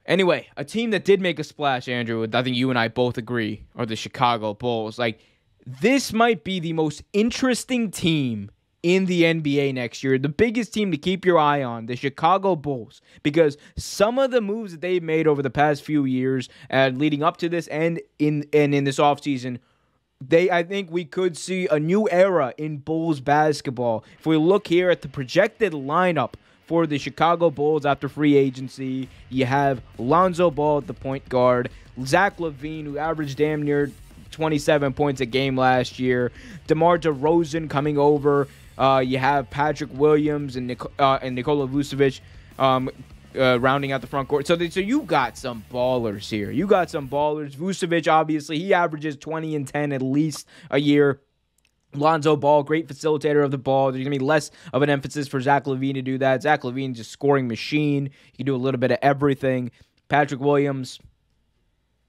Anyway, a team that did make a splash, Andrew, I think you and I both agree, are the Chicago Bulls. Like, this might be the most interesting team in the NBA next year. The biggest team to keep your eye on, the Chicago Bulls, because some of the moves that they've made over the past few years, leading up to this and in this offseason, I think we could see a new era in Bulls basketball. If we look here at the projected lineup for the Chicago Bulls after free agency, you have Lonzo Ball at the point guard, Zach Levine, who averaged damn near 27 points a game last year, DeMar DeRozan coming over. You have Patrick Williams and Nikola Vucevic rounding out the front court. So you got some ballers here. You got some ballers. Vucevic, obviously, he averages 20 and 10 at least a year. Lonzo Ball, great facilitator of the ball. There's going to be less of an emphasis for Zach Levine to do that. Zach Levine just scoring machine. He can do a little bit of everything. Patrick Williams,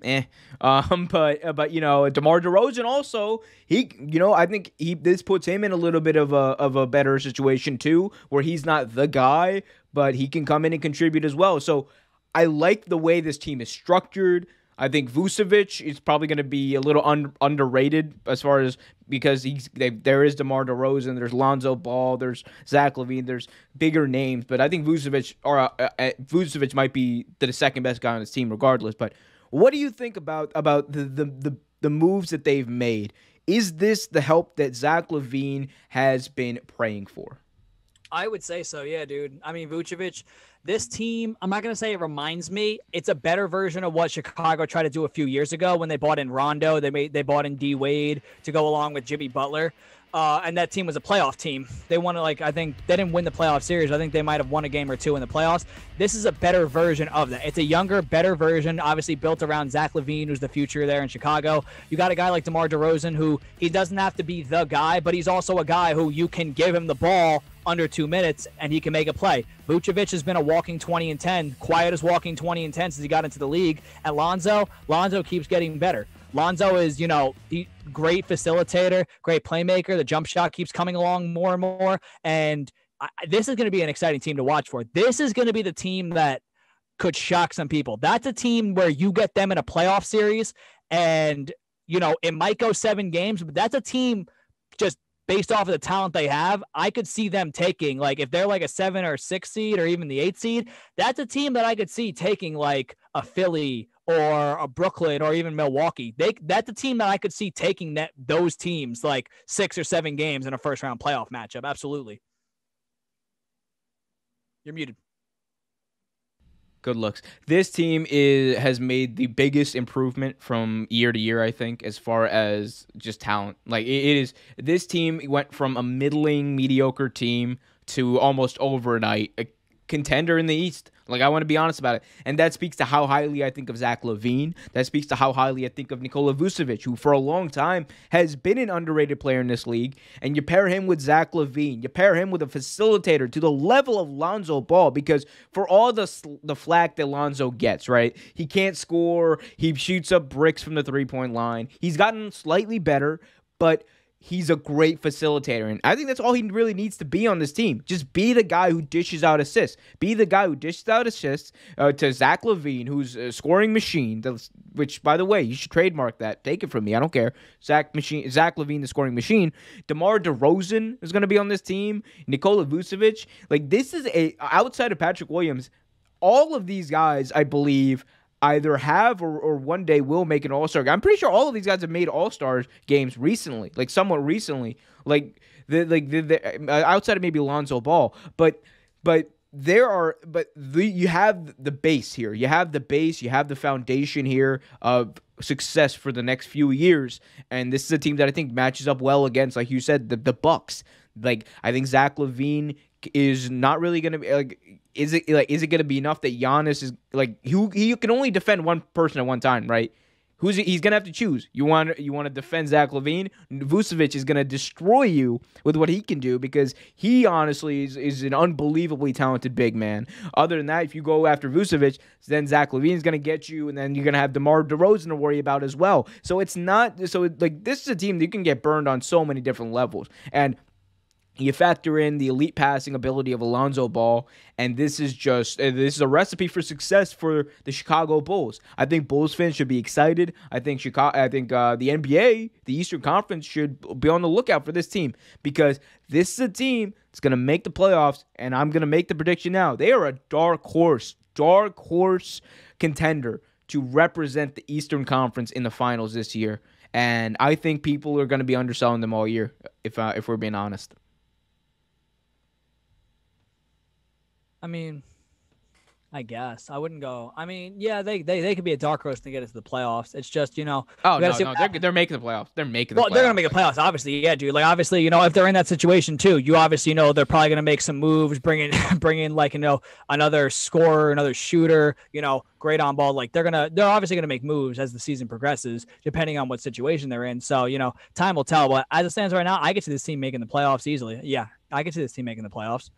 but you know, DeMar DeRozan also, I think this puts him in a little bit of a better situation too, where he's not the guy, but he can come in and contribute as well. So I like the way this team is structured. I think Vucevic is probably going to be a little underrated as far as, because there is DeMar DeRozan, there's Lonzo Ball, there's Zach Levine, there's bigger names, but I think Vucevic might be the second best guy on this team regardless. But what do you think about the moves that they've made? Is this the help that Zach Levine has been praying for? I would say so, yeah, dude. I mean, Vucevic, this team, I'm not going to say it reminds me. It's a better version of what Chicago tried to do a few years ago when they bought in Rondo. They bought in D. Wade to go along with Jimmy Butler. And that team was a playoff team. They won, I think they didn't win the playoff series. I think they might have won a game or two in the playoffs. This is a better version of that. It's a younger, better version, obviously built around Zach Levine, who's the future there in Chicago. You got a guy like DeMar DeRozan, who he doesn't have to be the guy, but he's also a guy who you can give him the ball under 2 minutes and he can make a play. Vucevic has been a walking 20 and 10, quiet as walking 20 and 10 since he got into the league. And Lonzo keeps getting better. Lonzo is, great facilitator, great playmaker. The jump shot keeps coming along more and more. And this is going to be an exciting team to watch for. This is going to be the team that could shock some people. That's a team where you get them in a playoff series and, it might go 7 games, but that's a team just based off of the talent they have. I could see them taking, if they're like a 7 or 6 seed or even the 8 seed, that's a team that I could see taking like a Philly or a Brooklyn or even Milwaukee. That's a team that I could see taking those teams like 6 or 7 games in a first round playoff matchup. Absolutely. You're muted. Good looks. This team has made the biggest improvement from year to year, I think, as far as just talent. This team went from a middling, mediocre team to almost overnight a contender in the East. I want to be honest about it. And that speaks to how highly I think of Zach Levine. That speaks to how highly I think of Nikola Vucevic, who for a long time has been an underrated player in this league. And you pair him with Zach Levine. You pair him with a facilitator to the level of Lonzo Ball, because for all the flack that Lonzo gets, right? He can't score. He shoots up bricks from the three-point line. He's gotten slightly better, but he's a great facilitator, and I think that's all he really needs to be on this team. Just be the guy who dishes out assists. Be the guy who dishes out assists to Zach Levine, who's a scoring machine, which, by the way, you should trademark that. Take it from me. I don't care. Zach Levine, the scoring machine. DeMar DeRozan is going to be on this team. Nikola Vucevic. This is outside of Patrick Williams, all of these guys, I believe, either have or one day will make an All-Star game. I'm pretty sure all of these guys have made All-Star games recently, somewhat recently, outside of maybe Lonzo Ball. But you have the base here. You have the base. You have the foundation here of success for the next few years. And this is a team that I think matches up well against, like you said, the Bucks. I think Zach Levine is not really going to be is it going to be enough that Giannis is he can only defend one person at one time, right? He's going to have to choose. You want to defend Zach Levine? Vucevic is going to destroy you with what he can do, because he honestly is an unbelievably talented big man. Other than that, if you go after Vucevic, then Zach Levine is going to get you, and then you're going to have DeMar DeRozan to worry about as well. So this is a team that you can get burned on so many different levels. And You factor in the elite passing ability of Lonzo Ball, and this is a recipe for success for the Chicago Bulls. I think Bulls fans should be excited. I think the NBA, the Eastern Conference, should be on the lookout for this team, because this is a team that's gonna make the playoffs, and I'm gonna make the prediction now. They are a dark horse contender to represent the Eastern Conference in the finals this year, and I think people are gonna be underselling them all year, if we're being honest. I mean, I guess I wouldn't go. I mean, yeah, they could be a dark horse to get into the playoffs. It's just, Oh no, they're making the playoffs. They're making the playoffs. They're gonna make the playoffs, obviously. Yeah, dude. Like, obviously, if they're in that situation too, you obviously know they're probably gonna make some moves, bring in like another scorer, another shooter, great on ball. Like, they're obviously gonna make moves as the season progresses, depending on what situation they're in. So time will tell. But as it stands right now, I get to this team making the playoffs easily. Yeah, I get to this team making the playoffs.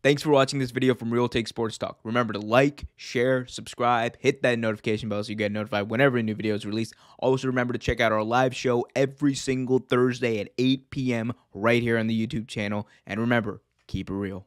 Thanks for watching this video from Real Take Sports Talk. Remember to like, share, subscribe, hit that notification bell so you get notified whenever a new video is released. Also, remember to check out our live show every single Thursday at 8 p.m. right here on the YouTube channel. And remember, keep it real.